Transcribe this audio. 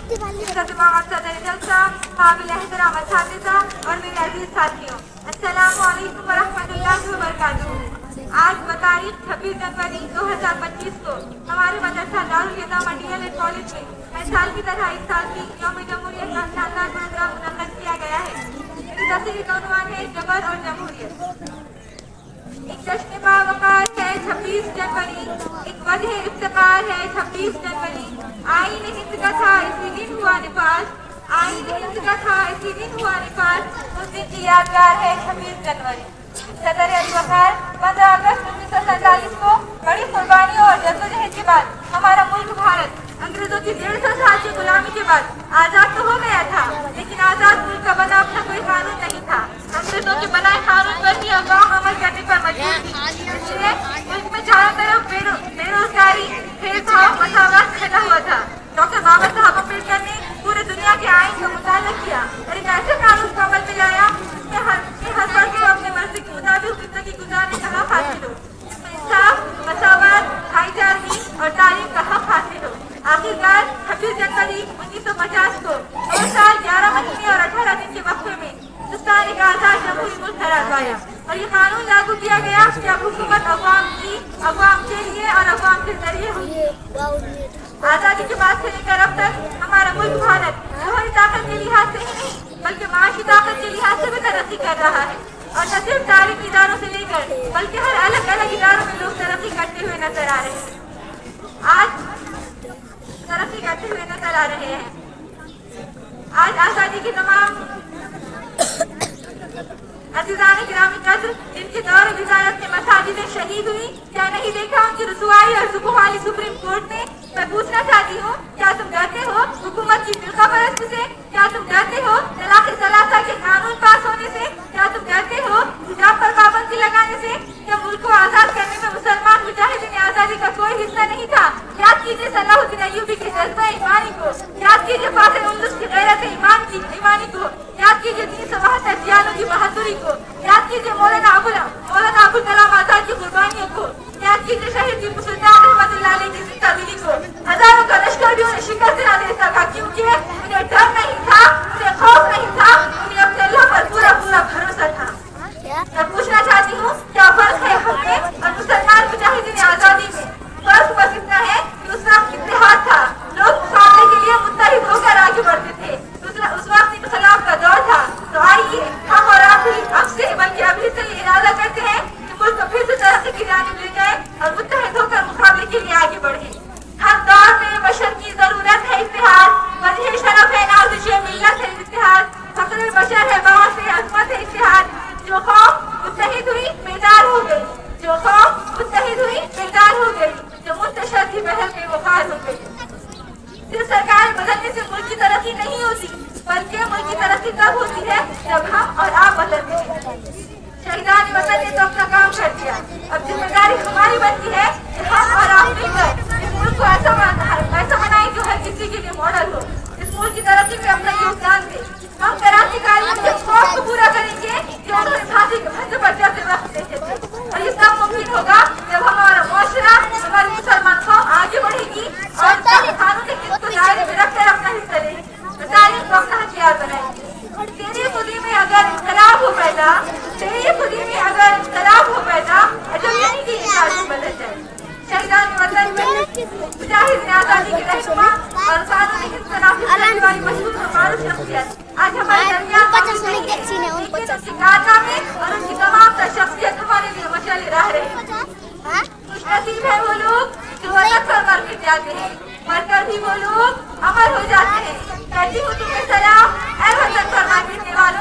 सदर जलसा, काबिल एहतराम असातिज़ा और मेरे अजीज साथियों, अस्सलामु अलैकुम व रहमतुल्लाहि व बरकातुहू। आज बतारीख 26 जनवरी 2025 को हमारे मदरसा दारुल यतामा डीएलएड कॉलेज में हर साल की तरह इस साल भी यौम जमहूरियत का शानदार प्रोग्राम मुनक्कद किया गया है। इसकी तस्वीर का उन्वान है जबर और जमहूरियत। एक जश्न बावकार है 26 जनवरी, एक वजह इफ्तिकार है 26 जनवरी। आईन हिंद का था इसी दिन हुआ निफाज, आईन हिंद का था इसी दिन हुआ निफाज, उस दिन की यादगार है 26 जनवरी। सदर वकार 15 अगस्त 1947 को बड़ी कुर्बानियों और जद्दोजहद के बाद हमारा मुल्क भारत अंग्रेजों की 150 साल की गुलामी के बाद आजाद तो हो गया था, लेकिन आजाद मुल्क का बना अपना कोई कानून नहीं था। अंग्रेजों के बनाए कानून पर ही अवाम अमल करने पर मजबूर थी। इसलिए मुल्क में चारों तरफ बेरोजगारी, भेदभाव, मसावत फैला हुआ था। डॉक्टर बाबा साहब अम्बेडकर ने पूरे दुनिया के आइन का मुताला किया और एक ऐसे कानून को अमल में लाया जिसमें हर फर्द को अपने मर्जी के मुताबिक जिंदगी गुजारने का हक हासिल हो, जिसमें इंसाफ, मसावत, भाईचारगी और तालीम का हक हासिल हो। आखिरकार 26 जनवरी 1950 को 2 साल 11 महीने और 18 दिन के वक्फे में हिंदुस्तान एक आजाद जमहूरी मुल्क करार पाया और ये कानून लागू किया गया कि अब हुकूमत अवाम की, अवाम के लिए और अवाम के जरिए हुई। आजादी के बाद से लेकर अब तक हमारा मुल्क भारत जौहरी ताकत के लिहाज से ही नहीं बल्कि माशी ताकत के लिहाज से भी तरक्की कर रहा है और न सिर्फ तालीमी इदारों से लेकर बल्कि हर अलग अलग इदारों में लोग तरक्की करते हुए नजर आ रहे हैं। आज आजादी के तमाम अज़ीज़ान गिरामी कद्र जिनके दौर विज़ारत में मसाजिद शहीद हुई, क्या नहीं देखा उनकी रुसवाई और सुबह वाली सुप्रीम कोर्ट ने। मैं पूछना चाहती हूँ, क्या तुम डरते हो हुकूमत की फिरका परस्त से? क्या तुम डरते हो तलाक़ सलासा के कानून पास होने से? क्या तुम डरते हो हिजाब पर पाबंदी लगाने से? क्या मुल्क को आजाद करने में मुसलमान मुजाहिदीन आजादी का कोई हिस्सा नहीं था? याद कीजिए सलाहुद्दीन अय्यूबी के जज्बा ईमानी को, याद कीजिए फातिह उंदुस की गैरत ईमानी को, याद कीजिए 372 जियालों की बहादुरी को, याद कीजिए मौलाना अबुल कलाम आजाद की कुर्बानियों को, याद कीजिए शहीद टीपू सुल्तान रहमतुल्लाह अलैह की जिंदा दिली को। हजारों का लश्कर भी उन्हें शिकस्त न दे सका क्योंकि उन्हें डर नहीं था, उन्हें खौफ नहीं था, उन्हें अपने अल्लाह पर पूरा भरोसा था। मैं पूछना चाहती हूँ, क्या फर्क है हम में और मुसलमान मुजाहिदीन आजादी में? फर्क बस इतना है कि उस वक्त इत्तेहाद था, लोग मुकाबले के लिए मुत्तहिद होकर आगे बढ़ते थे। उस वक्त इनकलाब का दौर था। तो आइए हम और आप भी अब से बल्कि अभी से ये इरादा करते हैं कि मुल्क को फिर से तरक्की की जानिब ले जाए और मुत्तहिद होकर मुकाबले के लिए आगे बढ़े। हर दौर में बशर की जरूरत है इत्तेहाद, वजह शरफ है नाज़िश मिल्लत है इत्तेहाद, फख्र बशर है बास है अज़मत है इत्तेहाद। जो कौम मुत्तहिद हुई बेदार हो गई, जो कौम मुत्तहिद हुई बेदार हो गई, जो मुंतशर थी बहर बेवकार हो गई। सिर्फ सरकार बदलने से मुल्क की तरक्की नहीं होती, बल्कि मुल्क की तरक्की तब होती है जब हम और आप बदलते हैं। शहीदान वतन ने तो अपना काम कर दिया, अब जिम्मेदारी हमारी बनती है कि हम और आप मिलकर इस मुल्क को ऐसा बनाएं जो हर किसी के लिए मॉडल हो, इस मुल्क की तरक्की में अपना योगदान दे। हम क्रांतिकारियों के ख्वाब को पूरा करेंगे जो उन्होंने फांसी के फंदे पर जाते वक्त देखे थे और ये सब मुमकिन होगा जब हमारा मुआशरा, हमारी मुसलमान कौम आगे बढ़ेगी और कानूनी हित को दायरे में रखकर अपना हिस्सा लेगी, तालीम को अपना हथियार बनाएगी। तेरी खुदी में अगर इख्तिलाफ हो पैदा, तेरी खुदी में अगर इख्तिलाफ हो पैदा, अजब नहीं कि इंसान बदल जाए। शहीदान वतन में मुजाहिदीन आजादी के रहनुमा और कानूनी हित को नाफिज करने वाली मशहूर और मारूफ शख्सियत आज हमारे दरमियान मौजूद हैं। उनकी कारनामे और उनकी तमाम शख्सियत हमारे लिए मशाल राह रहे हैं। खुशनसीब है वो लोग जो वतन पर मर मिट जाते हैं, मरकर भी वो लोग अमर हो जाते हैं। कहती हूँ तुम्हें सलाम ऐ वतन पर मर मिटने वालों।